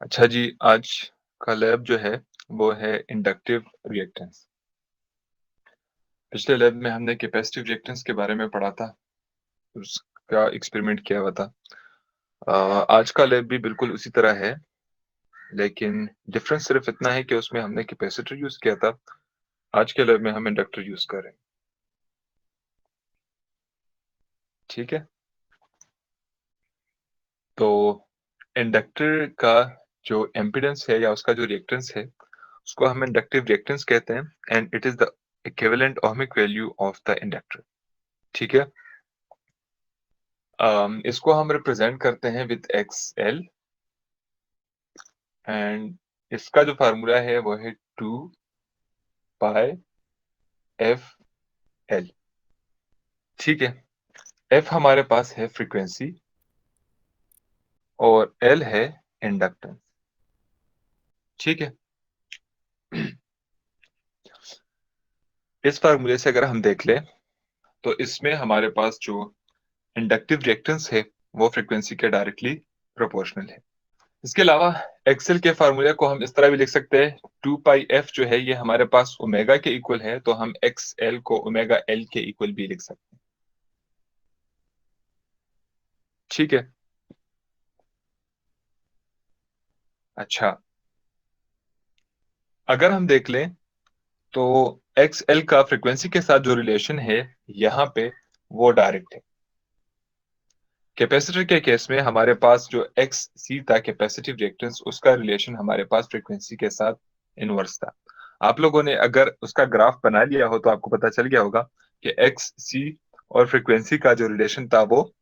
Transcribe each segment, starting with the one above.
अच्छा जी, आज का लैब जो है वो है इंडक्टिव रिएक्टेंस। पिछले लैब में हमने कैपेसिटिव रिएक्टेंस के बारे में पढ़ा था, उसका एक्सपेरिमेंट किया हुआ था। आज का लैब भी बिल्कुल उसी तरह है, लेकिन डिफरेंस सिर्फ इतना है कि उसमें हमने कैपेसिटर यूज़ किया था, आज के लैब में हम इंडक्टर यूज़ कर रहे हैं। ठीक है? तो इंडक्टर का जो इम्पीडेंस है या उसका जो रिएक्टेंस है, उसको हम इंडक्टिव रिएक्टेंस कहते हैं and it is the equivalent ohmic value of the inductor. ठीक है? इसको हम रिप्रेजेंट करते हैं विद एक्स एल एंड इसका जो फार्मूला है वो है 2 पाई एफ एल। ठीक है, एफ हमारे पास है फ्रीक्वेंसी और एल है इंडक्टेंस। ठीक है, इस फार्मूले से अगर हम देख लें तो इसमें हमारे पास जो इंडक्टिव रिएक्टेंस है वो फ्रीक्वेंसी के डायरेक्टली प्रोपोर्शनल है। इसके अलावा एक्सेल के फार्मूले को हम इस तरह भी लिख सकते हैं, 2 पाई एफ जो है ये हमारे पास ओमेगा के इक्वल है, तो हम एक्स एल को ओमेगा एल के इक्वल भी लिख सकते हैं। ठीक है, अच्छा, अगर हम देख लें तो एक्स एल का फ्रीक्वेंसी के साथ जो रिलेशन है यहाँ पे वो डायरेक्ट है। कैपेसिटर के केस में हमारे पास जो एक्स सी था कैपेसिटिव रिएक्टेंस, उसका रिलेशन हमारे पास फ्रीक्वेंसी के साथ इनवर्स था। आप लोगों ने अगर उसका ग्राफ बना लिया हो तो आपको पता चल गया होगा कि एक्स सी और फ्रीक्वेंसी का जो रिलेशन था वो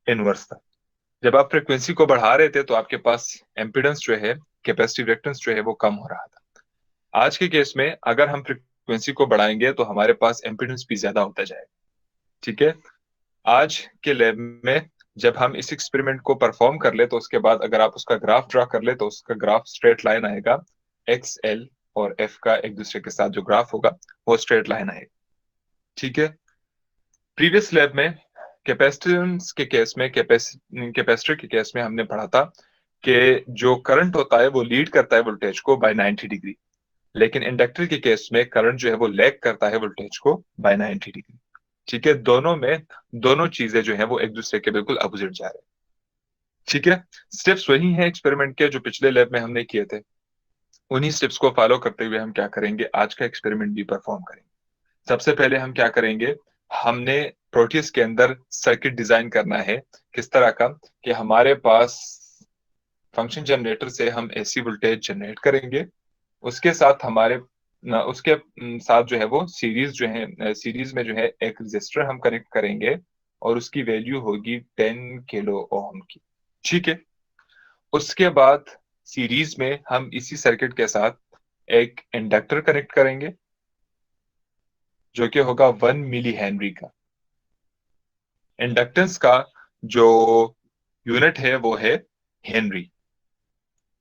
इनवर्स था। जब आप फ्रीक्वेंसी को बढ़ा रहे थे तो आपके पास एम्पिडेंस जो है, कैपेसिटिव रिएक्टेंस जो है वो कम हो रहा था। आज के केस में अगर हम फ्रीक्वेंसी को बढ़ाएंगे तो हमारे पास एम्पिडेंस भी ज्यादा होता जाएगा। ठीक है, आज के लैब में जब हम इस एक्सपेरिमेंट को परफॉर्म कर ले तो उसके बाद अगर आप उसका ग्राफ ड्रा कर ले तो उसका ग्राफ स्ट्रेट लाइन आएगा। एक्स एल और एफ का एक दूसरे के साथ जो ग्राफ होगा वो स्ट्रेट लाइन आएगा। ठीक है, प्रीवियस लैब में कैपेसिटेंस के केस में कैपेसिटर के केस में हमने पढ़ा था कि जो करंट होता है वो लीड करता है वोल्टेज को बाय 90 डिग्री, लेकिन इंडक्टर के केस में करंट जो है वो लैग करता है वोल्टेज को बाय 90 डिग्री। ठीक है, दोनों में दोनों चीजें जो है वो एक दूसरे के बिल्कुल अपोजिट जा रहे हैं। ठीक है, स्टेप्स वही हैं एक्सपेरिमेंट के जो पिछले लैब में हमने किए थे। उन्हीं स्टेप्स को फॉलो करते हुए हम क्या करेंगे, आज का एक्सपेरिमेंट भी परफॉर्म करेंगे। सबसे पहले हम क्या करेंगे, हमने प्रोटियस के अंदर सर्किट डिजाइन करना है किस तरह का कि हमारे पास फंक्शन जनरेटर से हम एसी वोल्टेज जनरेट करेंगे। उसके साथ हमारे उसके साथ जो है वो सीरीज जो है, सीरीज में जो है एक रजिस्टर हम कनेक्ट करेंगे और उसकी वैल्यू होगी 10 किलो ओम की। ठीक है, उसके बाद सीरीज में हम इसी सर्किट के साथ एक इंडक्टर कनेक्ट करेंगे जो कि होगा 1 मिली हेनरी का। इंडक्टेंस का जो यूनिट है वो है हेनरी।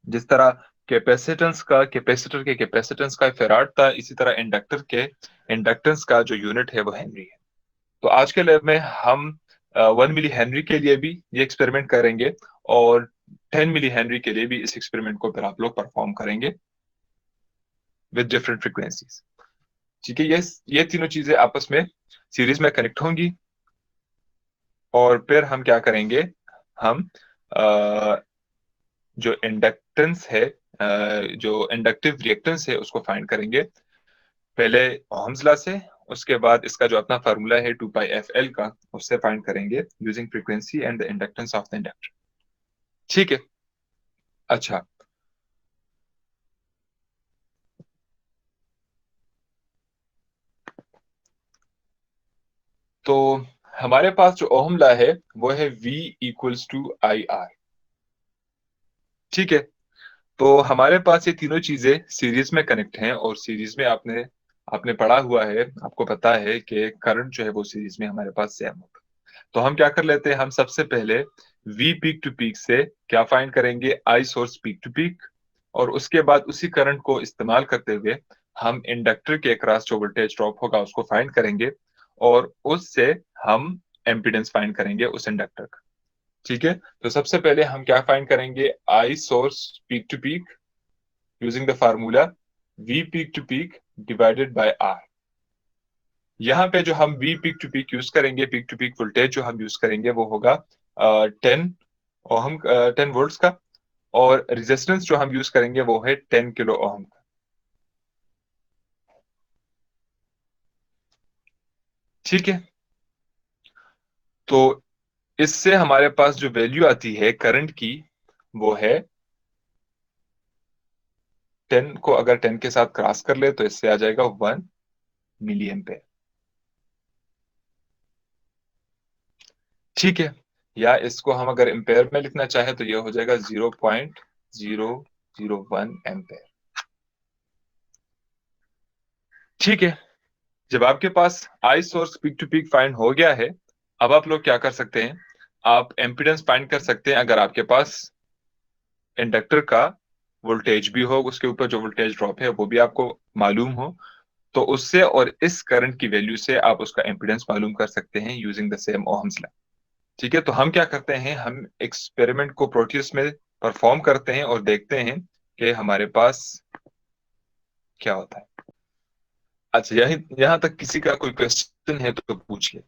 जिस तरह कैपेसिटर के कैपेसिटेंस का फेराड था, इसी तरह इंडक्टर के इंडक्टेंस का जो यूनिट है वो हेनरी है। तो आज के लैब में हम 1 मिली हेनरी के लिए भी ये एक्सपेरिमेंट करेंगे और 10 मिली हेनरी के लिए भी इस एक्सपेरिमेंट को फिर आप लोग परफॉर्म करेंगे विद डिफरेंट फ्रीक्वेंसीज। ठीक है, ये तीनों चीजें आपस में सीरीज में कनेक्ट होंगी और फिर हम क्या करेंगे, हम अ, जो इंडक्टेंस है, जो इंडक्टिव रिएक्टेंस है उसको फाइंड करेंगे पहले ओहम्स लॉ से। उसके बाद इसका जो अपना फार्मूला है 2 पाई एफ एल का, उससे फाइंड करेंगे using frequency and the inductance of the inductor. ठीक है, अच्छा, तो हमारे पास जो ओहम लॉ है वो है V equals to I R. ठीक है, तो हमारे पास ये तीनों चीजें सीरीज में कनेक्ट हैं और सीरीज में आपने आपने पढ़ा हुआ है, आपको पता है कि करंट जो है वो सीरीज में हमारे पास सेम होगा। तो हम क्या कर लेते हैं, हम सबसे पहले वी पीक टू पीक से क्या फाइंड करेंगे, I source peak to peak, और उसके बाद उसी करंट को इस्तेमाल करते हुए हम इंडक्टर के अक्रॉस जो वोल्टेज ड्रॉप होगा उसको फाइंड करेंगे और उससे हम एम्पीडेंस फाइंड करेंगे उस इंडक्टर का। ठीक है, तो सबसे पहले हम क्या फाइंड करेंगे, I source peak to peak using the formula V peak to peak divided by R. यहाँ पे जो हम V peak to peak use करेंगे, पीक टू पीक वोल्टेज जो हम यूज करेंगे वो होगा 10 ओहम, 10 वोल्ट्स का। और रेजिस्टेंस जो हम यूज करेंगे वो है 10 किलो ओहम का। ठीक है, तो इससे हमारे पास जो वैल्यू आती है करंट की वो है 10 को अगर 10 के साथ क्रॉस कर ले तो इससे आ जाएगा 1 मिली एम्पेयर। ठीक है, या इसको हम अगर एम्पेयर में लिखना चाहे तो ये हो जाएगा 0.001 एम्पेयर। ठीक है, जब आपके पास I source peak to peak find हो गया है, अब आप लोग क्या कर सकते हैं, आप एम्पिडेंस फाइंड कर सकते हैं। अगर आपके पास इंडक्टर का वोल्टेज भी हो, उसके ऊपर जो वोल्टेज ड्रॉप है वो भी आपको मालूम हो, तो उससे और इस करंट की वैल्यू से आप उसका एम्पिडेंस मालूम कर सकते हैं using the same Ohm's law. ठीक है, तो हम क्या करते हैं, हम एक्सपेरिमेंट को प्रोटियस में परफॉर्म करते हैं और देखते हैं कि हमारे पास क्या होता है। अच्छा, यही यहां तक किसी का कोई क्वेश्चन है तो पूछिए।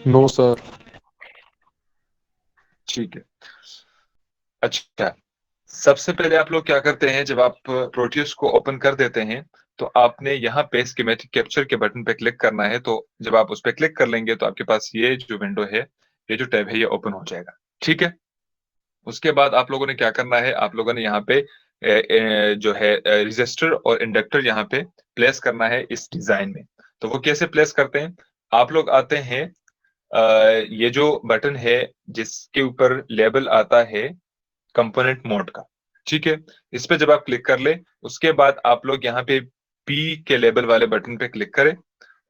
No sir. ठीक है, अच्छा, सबसे पहले आप लोग क्या करते हैं, जब आप प्रोटियस को ओपन कर देते हैं तो आपने यहाँ पे स्कीमेटिक कैप्चर के बटन पे क्लिक करना है। तो जब आप उस पे क्लिक कर लेंगे तो आपके पास ये जो विंडो है, ये जो टैब है, ये ओपन हो जाएगा। ठीक है, उसके बाद आप लोगों ने क्या करना है, आप लोगों ने यहाँ पे जो है रजिस्टर और इंडक्टर यहाँ पे प्लेस करना है इस डिजाइन में। तो वो कैसे प्लेस करते हैं, आप लोग आते हैं, ये जो बटन है जिसके ऊपर लेबल आता है कंपोनेंट मोड का। ठीक है, इस पे जब आप क्लिक कर ले उसके बाद आप लोग यहाँ पे पी के लेबल वाले बटन पे क्लिक करें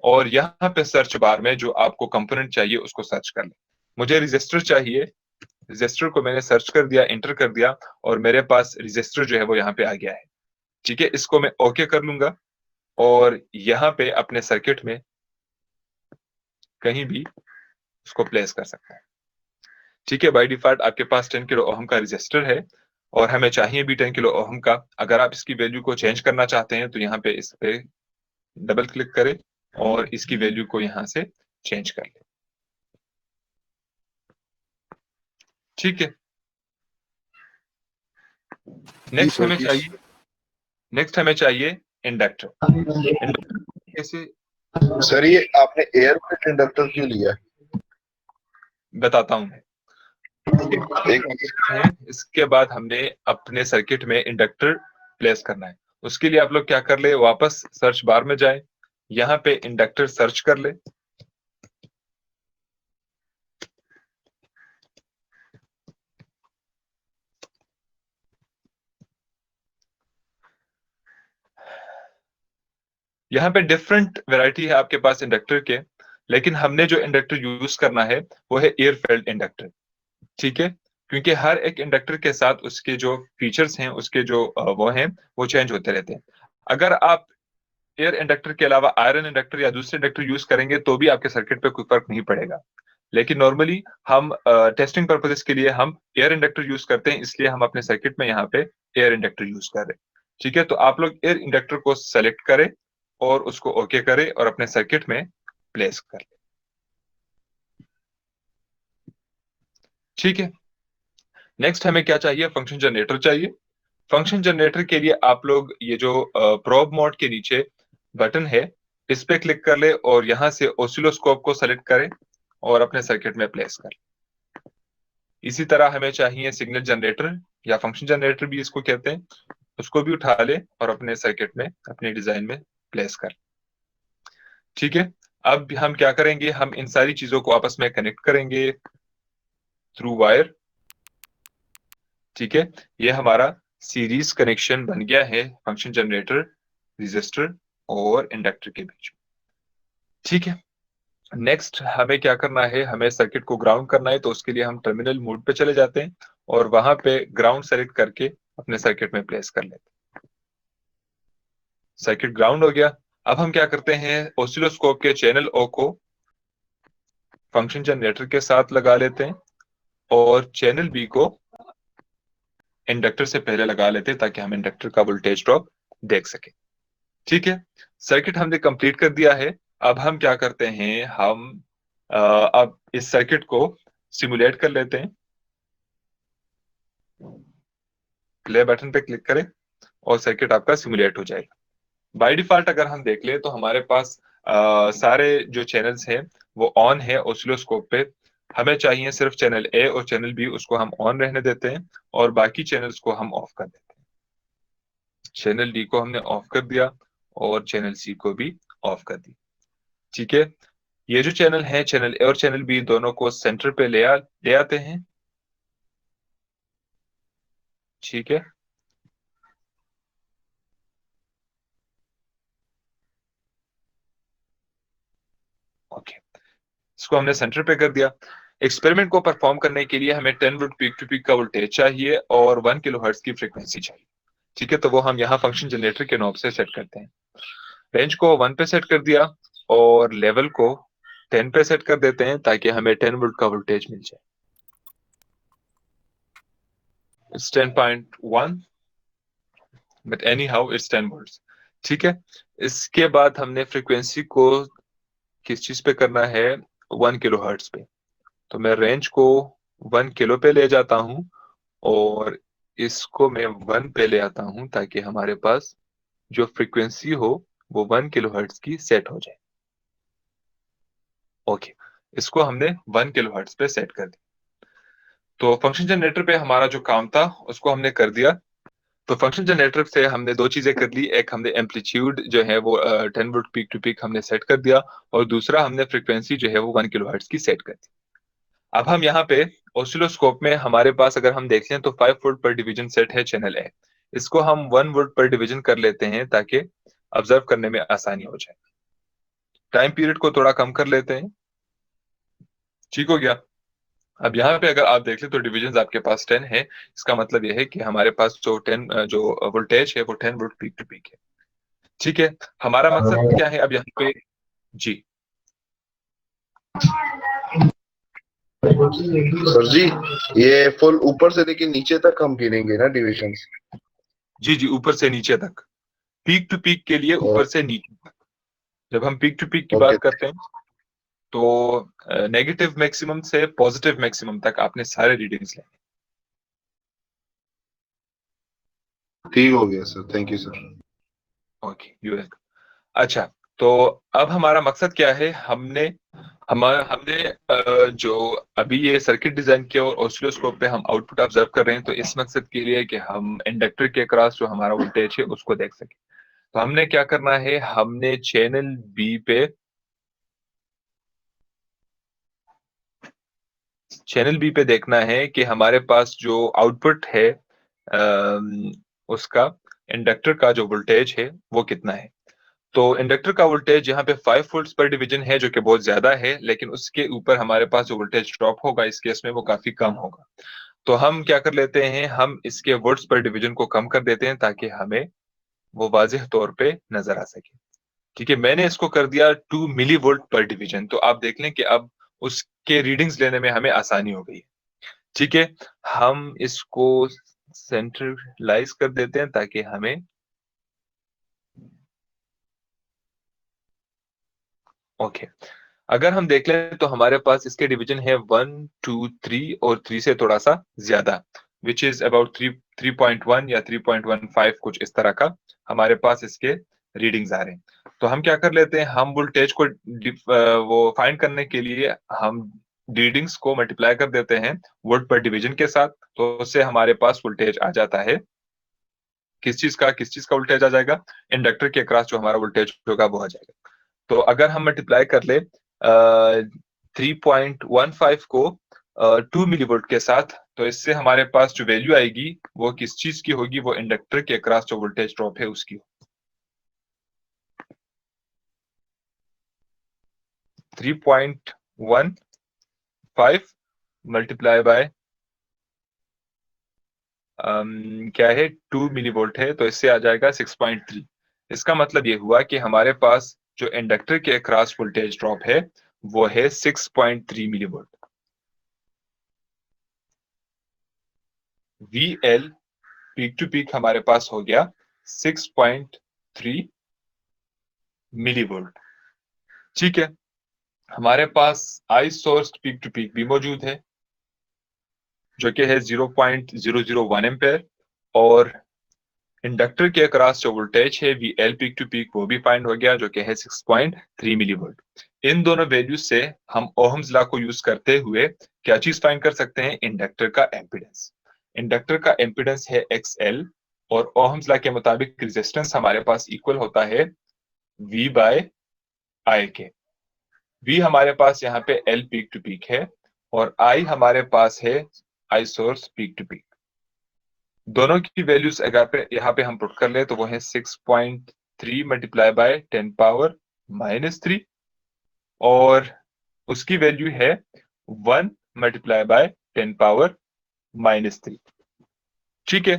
और यहाँ पे सर्च बार में जो आपको कंपोनेंट चाहिए उसको सर्च कर ले। मुझे रजिस्टर चाहिए, रजिस्टर को मैंने सर्च कर दिया, एंटर कर दिया और मेरे पास रजिस्टर जो है वो यहाँ पे आ गया है। ठीक है, इसको मैं ओके कर लूंगा और यहाँ पे अपने सर्किट में कहीं भी उसको प्लेस कर सकता है। ठीक है, बाय डिफॉल्ट आपके पास 10 किलो ओहम का रजिस्टर है और हमें चाहिए भी 10 किलो ओहम का। अगर आप इसकी वैल्यू को चेंज करना चाहते हैं तो यहाँ पे इस पे डबल क्लिक करें और इसकी वैल्यू को यहाँ से चेंज कर लें। ठीक है, जी नेक्स्ट सर हमें जी। चाहिए, नेक्स्ट हमें चाहिए इंडक्टर। इंडक्टर कैसे, सर ये आपने एयर कूल्ड इंडक्टर क्यों लिया बताता हूँ मैं। एक बार एक क्या करते हैं, इसके बाद हमने अपने सर्किट में इंडक्टर प्लेस करना है। उसके लिए आप लोग क्या कर ले, वापस सर्च बार में जाए, यहाँ पे इंडक्टर सर्च कर ले। यहाँ पे डिफरेंट वैरायटी है आपके पास इंडक्टर के, लेकिन हमने जो इंडक्टर यूज करना है वो है एयर फेल्ड इंडक्टर। ठीक है, क्योंकि हर एक इंडक्टर के साथ उसके जो फीचर्स हैं, उसके जो वो हैं, वो चेंज होते रहते हैं। अगर आप एयर इंडक्टर के अलावा आयरन इंडक्टर या दूसरे इंडक्टर यूज करेंगे तो भी आपके सर्किट पे कोई फर्क नहीं पड़ेगा। लेकिन नॉर्मली हम टेस्टिंग पर्पजेस के लिए हम एयर इंडक्टर यूज करते हैं, इसलिए हम अपने सर्किट में यहाँ पे एयर इंडक्टर यूज कर रहे हैं। ठीक है, तो आप लोग एयर इंडक्टर को सेलेक्ट करें और उसको ओके करें और अपने सर्किट में प्लेस कर लें। ठीक है, नेक्स्ट हमें क्या चाहिए, फंक्शन जनरेटर चाहिए। फंक्शन जनरेटर के लिए आप लोग ये जो प्रोब मोड के नीचे बटन है इस पे क्लिक कर ले और यहां से ऑसिलोस्कोप को सेलेक्ट करें और अपने सर्किट में प्लेस कर। इसी तरह हमें चाहिए सिग्नल जनरेटर या फंक्शन जनरेटर भी इसको कहते हैं, उसको भी उठा ले और अपने सर्किट में, अपने डिजाइन में प्लेस कर। ठीक है, अब हम क्या करेंगे, हम इन सारी चीजों को आपस में कनेक्ट करेंगे थ्रू वायर। ठीक है, ये हमारा सीरीज कनेक्शन बन गया है फंक्शन जनरेटर, रजिस्टर और इंडक्टर के बीच। ठीक है, नेक्स्ट हमें क्या करना है, हमें सर्किट को ग्राउंड करना है। तो उसके लिए हम टर्मिनल मोड पे चले जाते हैं और वहां पे ग्राउंड सेलेक्ट करके अपने सर्किट में प्लेस कर लेते हैं। सर्किट ग्राउंड हो गया। अब हम क्या करते हैं, ऑसिलोस्कोप के चैनल ओ को फंक्शन जनरेटर के साथ लगा लेते हैं और चैनल बी को इंडक्टर से पहले लगा लेते हैं ताकि हम इंडक्टर का वोल्टेज ड्रॉप देख सके। ठीक है, सर्किट हमने कंप्लीट कर दिया है। अब हम क्या करते हैं, हम अब इस सर्किट को सिमुलेट कर लेते हैं। प्ले बटन पे क्लिक करें और सर्किट आपका सिमुलेट हो जाएगा। बाय डिफॉल्ट अगर हम देख ले तो हमारे पास सारे जो चैनल्स हैं वो ऑन है ऑसिलोस्कोप पे। हमें चाहिए सिर्फ चैनल ए और चैनल बी, उसको हम ऑन रहने देते हैं और बाकी चैनल्स को हम ऑफ कर देते हैं। चैनल डी को हमने ऑफ कर दिया और चैनल सी को भी ऑफ कर दी। ठीक है, ये जो चैनल है चैनल ए और चैनल बी दोनों को सेंटर पे ले आते हैं। ठीक है, ओके, इसको हमने सेंटर पे कर दिया। एक्सपेरिमेंट को परफॉर्म करने के लिए हमें 10 वोल्ट पीक टू पीक का वोल्टेज चाहिए और 1 किलोहर्ट्ज की फ्रीक्वेंसी चाहिए। ठीक है, तो वो हम यहाँ फंक्शन जनरेटर के नॉब से सेट करते हैं। रेंज को 1 पे सेट कर दिया और लेवल को 10 पे सेट कर देते हैं ताकि हमें 10 वोल्ट का वोल्टेज मिल जाए। It's 10.1 but any how it's 10 volt. ठीक है, इसके बाद हमने फ्रीक्वेंसी को किस चीज पे करना है, 1 किलोहर्ट्ज पे। तो मैं रेंज को 1 किलो पे ले जाता हूं और इसको मैं 1 पे ले आता हूं ताकि हमारे पास जो फ्रीक्वेंसी हो वो 1 किलोहर्ट्ज की सेट हो जाए। ओके, इसको हमने 1 किलोहर्ट्ज पे सेट कर दिया। तो फंक्शन जनरेटर पे हमारा जो काम था उसको हमने कर दिया। तो फंक्शन जनरेटर से हमने दो चीजें कर ली, एक हमने एम्पलीट्यूड जो है वो 10 वोल्ट पीक टू पीक हमने सेट कर दिया और दूसरा हमने फ्रीक्वेंसी जो है वो 1 किलोहर्ट्ज की सेट कर दी। अब हम यहाँ पे ऑसिलोस्कोप में हमारे पास अगर हम देख लें तो 5 वोल्ट पर डिवीजन सेट है चैनल ए। इसको हम 1 वोल्ट पर डिवीजन कर लेते हैं ताकि ऑब्जर्व करने में आसानी हो जाए। टाइम पीरियड को थोड़ा कम कर लेते हैं। ठीक हो गया। अब यहाँ पे अगर आप देख लें तो डिविजन आपके पास 10 है। इसका मतलब यह है कि हमारे पास जो 10 जो वोल्टेज है वो 10 वोल्ट पीक टू पीक है। ठीक है, हमारा मकसद क्या है अब यहाँ पे, जी सर जी, ये फुल ऊपर से लेके नीचे तक हम गिनेंगे ना डिविजन्स? जी जी, ऊपर से नीचे तक, पीक टू पीक के लिए ऊपर से नीचे तक। जब हम पीक टू पीक की ओके, बात करते हैं तो नेगेटिव मैक्सिमम से पॉजिटिव मैक्सिमम तक आपने सारे रीडिंग्स लेने। ठीक हो गया sir, thank you sir. Okay, you welcome. अच्छा, तो अब हमारा मकसद क्या है, हमने जो अभी ये सर्किट डिजाइन किया और ऑसिलोस्कोप पे हम आउटपुट ऑब्जर्व कर रहे हैं, तो इस मकसद के लिए कि हम इंडक्टर के अक्रॉस जो हमारा वोल्टेज है उसको देख सकें। तो हमने क्या करना है, हमने चैनल बी पे देखना है कि हमारे पास जो आउटपुट है उसका इंडक्टर का जो वोल्टेज है वो कितना है। तो इंडक्टर का वोल्टेज यहाँ पे 5 वोल्ट्स पर डिवीजन है जो कि बहुत ज्यादा है, लेकिन उसके ऊपर हमारे पास जो वोल्टेज ड्रॉप होगा इस केस में वो काफी कम होगा। तो हम क्या कर लेते हैं, हम इसके वोल्ट्स पर डिवीजन को कम कर देते हैं ताकि हमें वो वाज़ेह तौर पे नजर आ सके। ठीक है, मैंने इसको कर दिया 2 मिली वोल्ट पर डिवीजन। तो आप देख लें कि अब उसके रीडिंग्स लेने में हमें आसानी हो गई है। ठीक है, हम इसको सेंट्रलाइज कर देते हैं ताकि हमें, ओके, अगर हम देख लें तो हमारे पास इसके डिवीजन है 1 2 3 और 3 से थोड़ा सा ज्यादा, विच इज अबाउट 3.1 या 3.15 कुछ इस तरह का हमारे पास इसके रीडिंग्स आ रहे हैं। तो हम क्या कर लेते हैं, हम वोल्टेज को वो फाइंड करने के लिए हम रीडिंग्स को मल्टीप्लाई कर देते हैं वोल्ट पर डिवीजन के साथ। तो उससे हमारे पास वोल्टेज आ जाता है, किस चीज का वोल्टेज आ जाएगा, इंडक्टर के अक्रॉस जो हमारा वोल्टेज होगा वो आ जाएगा। तो अगर हम मल्टीप्लाई कर ले 3.15 को 2 मिलीवोल्ट के साथ, तो इससे हमारे पास जो वैल्यू आएगी वो किस चीज की होगी, वो इंडक्टर के अक्रॉस जो वोल्टेज ड्रॉप है उसकी। 3.15 मल्टीप्लाई बाय क्या है, 2 मिलीवोल्ट है, तो इससे आ जाएगा 6.3। इसका मतलब ये हुआ कि हमारे पास जो इंडक्टर के अक्रॉस वोल्टेज ड्रॉप है वो है 6.3 millivolt. VL peak to peak हमारे पास हो गया 6.3 मिलीवोल्ट। ठीक है, हमारे पास I source peak to peak भी मौजूद है जो कि है 0.001 एम्पेयर, और इंडक्टर के अक्रॉस जो वोल्टेज है VL पीक टू पीक वो भी फाइंड हो गया जो कि है 6.3 मिलीवोल्ट। इन दोनों वैल्यूज से हम ओहम्स लॉ को यूज करते हुए क्या चीज फाइंड कर सकते हैं? इंडक्टर का एम्पीडेंस। इंडक्टर का एम्पीडेंस है XL, और ओहम्स लॉ के मुताबिक रेजिस्टेंस हमारे पास इक्वल होता है V बाय I के। V हमारे पास यहाँ पे L पीक टू पीक है, और I हमारे पास है I source peak to peak. दोनों की वैल्यूज अगर यहाँ पे हम पुट कर ले तो वो है 6.3 मल्टीप्लाई बाय 10 पावर -3, और उसकी वैल्यू है 1 मल्टीप्लाई बाय 10 पावर -3। ठीक है,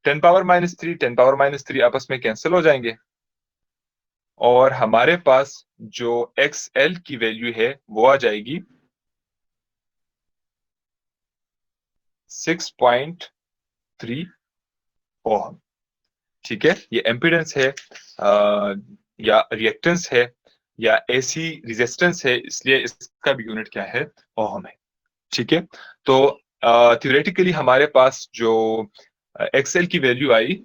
10 पावर -3 10 पावर -3 आपस में कैंसिल हो जाएंगे, और हमारे पास जो XL की वैल्यू है वो आ जाएगी 6.3 ओहम। ठीक है, ये एम्पीडेंस है या रिएक्टेंस है या एसी रेजिस्टेंस है, इसलिए इसका भी यूनिट क्या है? ओहम है। ठीक है, तो थ्योरेटिकली हमारे पास जो एक्सएल की वैल्यू आई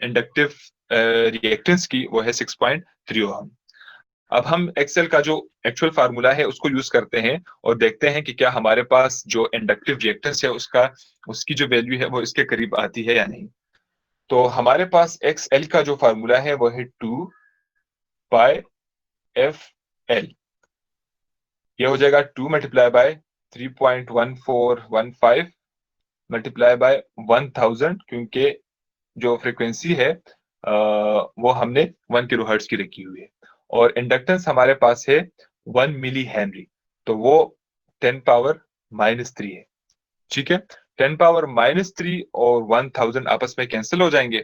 इंडक्टिव रिएक्टेंस की वो है 6.3 ओहम। अब हम एक्सएल का जो एक्चुअल फार्मूला है उसको यूज करते हैं और देखते हैं कि क्या हमारे पास जो इंडक्टिव रिएक्टेंस है उसकी जो वैल्यू है वो इसके करीब आती है या नहीं। तो हमारे पास XL का जो फार्मूला है वो है 2 पाई FL। ये हो जाएगा 2 मल्टीप्लाई बाय 3.1415 मल्टीप्लाई बाय 1000, क्योंकि जो फ्रीक्वेंसी है वो हमने 1 किलो हर्ट्ज की रखी हुई है, और इंडक्टेंस हमारे पास है 1 मिली हेनरी, तो वो 10 पावर -3 है। ठीक है, 10 पावर -3 और 1000 आपस में कैंसिल हो जाएंगे,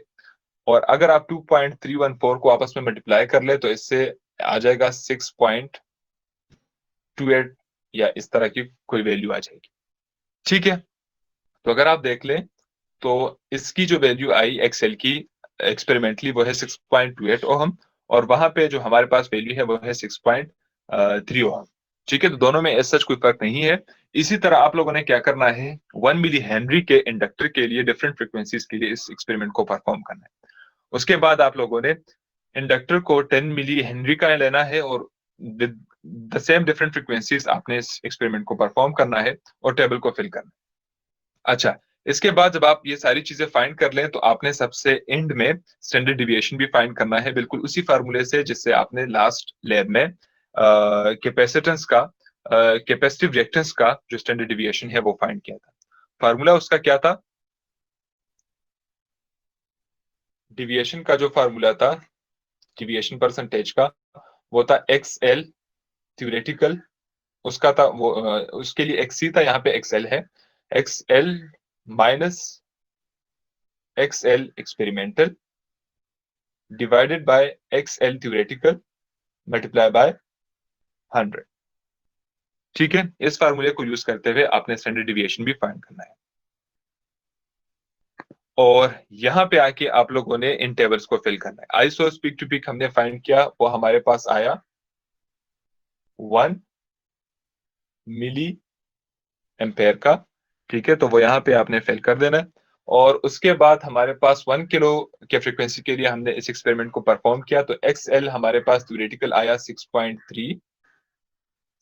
और अगर आप 2.314 को आपस में मल्टीप्लाई कर ले तो इससे आ जाएगा 6.28, या इस तरह की कोई वैल्यू आ जाएगी। ठीक है, तो अगर आप देख लें तो इसकी जो वैल्यू आई एक्सएल की एक्सपेरिमेंटली वो है 6.28 ओहम, और वहां पे जो हमारे पास वैल्यू है वो है 6.3 ओहम। ठीक है, तो दोनों में ऐसा सच कोई फर्क नहीं है। इसी तरह आप लोगों ने क्या करना है, 1 मिली हेनरी के इंडक्टर के लिए डिफरेंट फ्रीक्वेंसीज के लिए इस एक्सपेरिमेंट को परफॉर्म करना है। उसके बाद आप लोगों ने इंडक्टर को 10 मिली हेनरी का लेना है, और with the same different frequencies आपने इस एक्सपेरिमेंट को परफॉर्म करना है और टेबल को फिल करना है। अच्छा, इसके बाद जब आप ये सारी चीजें फाइंड कर लें तो आपने सबसे एंड में स्टैंडर्ड डिविएशन भी फाइंड करना है, बिल्कुल उसी फार्मूले से जिससे आपने लास्ट लैब में कैपेसिटेंस का कैपेसिटिव रिएक्टेंस का जो स्टैंडर्ड डिविएशन है वो फाइंड किया था। फार्मूला उसका क्या था? डिविएशन का जो फार्मूला था, डिविएशन परसेंटेज का, वो था XL थ्योरेटिकल, उसका था वो उसके लिए XC था, यहाँ पे XL है। XL minus XL experimental divided by XL theoretical multiply by 100। ठीक है, इस फार्मूले को यूज करते हुए आपने स्टैंडर्ड डिविएशन भी फाइंड करना है, और यहां पे आके आप लोगों ने इन टेबल्स को फिल करना है। आई सोर्स पीक टू पीक हमने फाइंड किया, वो हमारे पास आया 1 मिली एम्पेयर का। ठीक है, तो वो यहाँ पे आपने फिल कर देना है, और उसके बाद हमारे पास 1 किलो के फ्रीक्वेंसी के लिए हमने इस एक्सपेरिमेंट को परफॉर्म किया, तो XL हमारे पास थ्योरेटिकल आया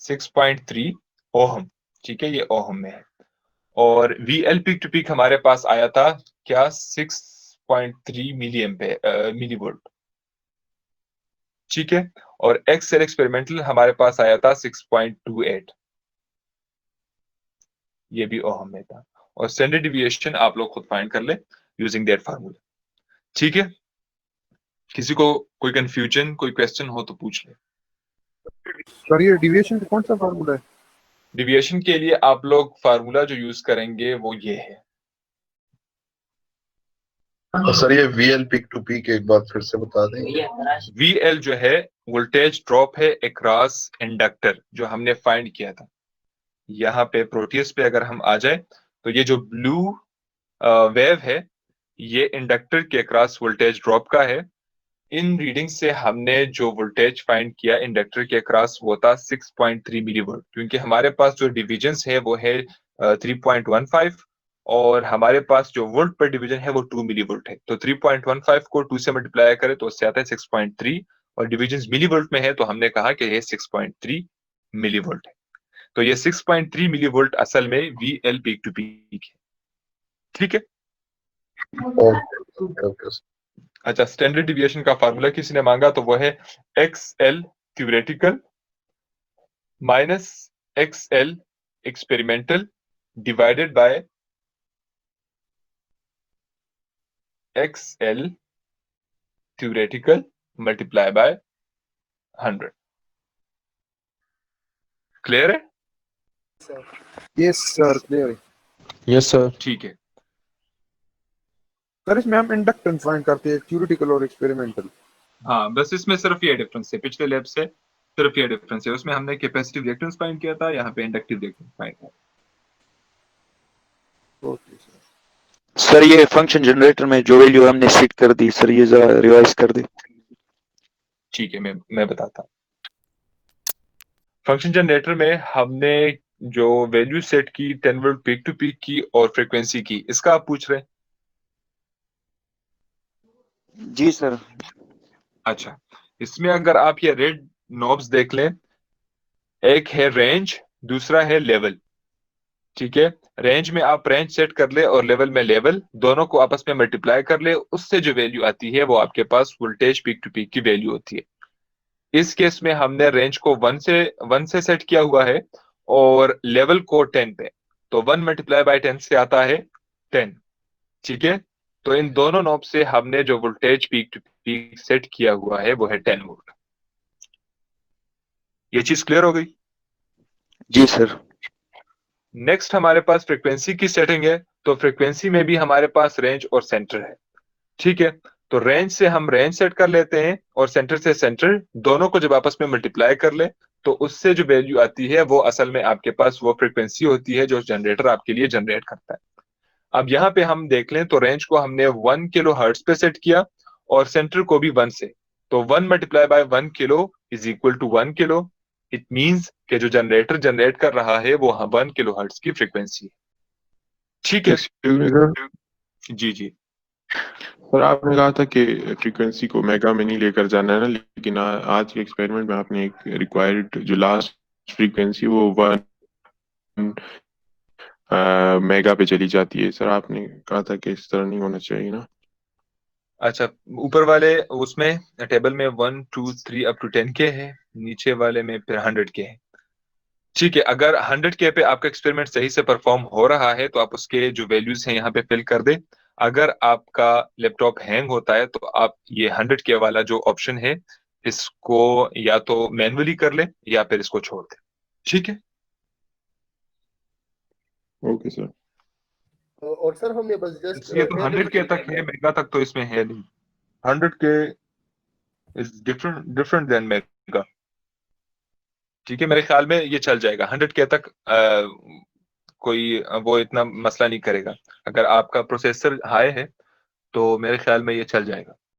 6.3 ओहम। ठीक है, ये ओहम में है, और VL पीक टू पीक हमारे पास आया था क्या? 6.3 मिली वोल्ट। ठीक है, और XL एक्सपेरिमेंटल हमारे पास आया था 6.28, ये भी ओहम में था, और स्टैंडर्ड डिविएशन आप लोग खुद फाइंड कर ले यूजिंग दैट फार्मूला। ठीक है, किसी को कोई कंफ्यूजन कोई क्वेश्चन हो तो पूछ ले। सर ये डिविएशन का कौन सा फार्मूला है? डिविएशन के लिए आप लोग फार्मूला जो यूज करेंगे वो ये है, और सर ये VL पीक टू पीक एक बार फिर से बता दें। VL जो है वोल्टेज ड्रॉप है अक्रॉस इंडक्टर, जो हमने फाइंड किया था। यहाँ पे प्रोटियस पे अगर हम आ जाए तो ये जो ब्लू वेव है ये इंडक्टर के अक्रॉस वोल्टेज ड्रॉप का है। इन रीडिंग से हमने जो वोल्टेज फाइंड किया इंडक्टर के अक्रॉस वो था 6.3 मिलीवोल्ट, क्योंकि हमारे पास जो डिविजन्स है वो है 3.15 और हमारे पास जो वोल्ट पर डिवीजन है वो 2 मिलीवोल्ट है। तो 3.15 को 2 से मल्टीप्लाई करें तो उससे आता है 6.3 और डिविजन मिलीवोल्ट में है तो हमने कहा कि ये 6.3 मिलीवोल्ट है। तो ये 6.3 मिलीवोल्ट असल में VL पीक टू पीक है। ठीक है। ओके। अच्छा, स्टैंडर्ड डिविएशन का फार्मूला किसी ने मांगा तो वो है XL theoretical minus XL experimental divided by XL theoretical multiply by 100। Clear है? यस सर, क्लियर है। Yes sir. ठीक है। सर इसमें हम इंडक्टेंस फाइंड करते हैं, थ्योरेटिकल और एक्सपेरिमेंटल। हाँ, बस इसमें सिर्फ ये डिफरेंस है, पिछले लैब से सिर्फ ये डिफरेंस है। उसमें हमने कैपेसिटिव रिएक्टेंस फाइंड किया था, यहाँ पे इंडक्टिव रिएक्टेंस फाइंड किया। Okay sir. सर ये फंक्शन जनरेटर में जो वैल्यू हमने सेट कर दी सर, ये जरा रिवाइज कर दे। ठीक है, मैं बताता हूँ। फंक्शन जनरेटर में हमने जो वैल्यू सेट की 10 वोल्ट पीक टू पीक की और फ्रीक्वेंसी की, इसका आप पूछ रहे हैं? जी सर। अच्छा, इसमें अगर आप ये रेड नॉब्स देख लें, एक है रेंज, दूसरा है लेवल। ठीक है, रेंज में आप रेंज सेट कर ले और लेवल में लेवल, दोनों को आपस में मल्टीप्लाई कर ले, उससे जो वैल्यू आती है वो आपके पास वोल्टेज पीक टू पीक की वैल्यू होती है। इस केस में हमने रेंज को 1 से सेट किया हुआ है और लेवल को 10 पे, तो 1 मल्टीप्लाई बाय 10 से आता है 10। ठीक है, तो इन दोनों नॉब से हमने जो voltage peak to peak set किया हुआ है वो है 10 वोल्ट। ये चीज क्लियर हो गई? जी सर। नेक्स्ट हमारे पास फ्रीक्वेंसी की सेटिंग है, तो फ्रीक्वेंसी में भी हमारे पास रेंज और सेंटर है। ठीक है, तो रेंज से हम रेंज सेट कर लेते हैं और सेंटर से सेंटर, दोनों को जब आपस में मल्टीप्लाई कर ले तो उससे जो वैल्यू आती है वो असल में आपके पास वो फ्रीक्वेंसी होती है जो जनरेटर आपके लिए जनरेट करता है। अब यहाँ पे हम देख लें तो रेंज को हमने 1 किलो हर्ट्ज पे सेट किया और सेंटर को भी 1 से, तो 1 multiply by 1 kilo is equal to 1 kilo. It means कि जो जनरेटर जनरेट कर रहा है वो 1 किलो हर्ट्ज की फ्रीक्वेंसी है। ठीक है। जी जी। सर आपने कहा था कि फ्रीक्वेंसी को मेगा में नहीं लेकर जाना है ना, लेकिन आज के एक्सपेरिमेंट में आपने एक रिक्वायर्ड जो लास्ट फ्रीक्वेंसी वो 1 मेगा पे चली जाती है। सर आपने कहा था कि इस तरह नहीं होना चाहिए ना। अच्छा, ऊपर वाले उसमें टेबल में 1 2 3 अप टू 10 के है, नीचे वाले में फिर 100 के है। ठीक है, अगर 100 के पे आपका एक्सपेरिमेंट सही से परफॉर्म हो रहा है तो आप उसके जो वैल्यूज हैं यहाँ पे फिल कर दे। अगर आपका लैपटॉप हैंग होता है तो आप ये 100 के वाला जो ऑप्शन है इसको या तो मैन्युअली कर ले या फिर इसको छोड़ दे। ठीक है। Okay sir. और सर हमने बस जस्ट ये तो 100 के तक है, मेगा तक तो इसमें है नहीं। 100 के इज डिफरेंट देन मेगा। ठीक है, मेरे ख्याल में ये चल जाएगा 100 के तक। कोई वो इतना मसला नहीं करेगा। अगर आपका प्रोसेसर हाई है तो मेरे ख्याल में ये चल जाएगा।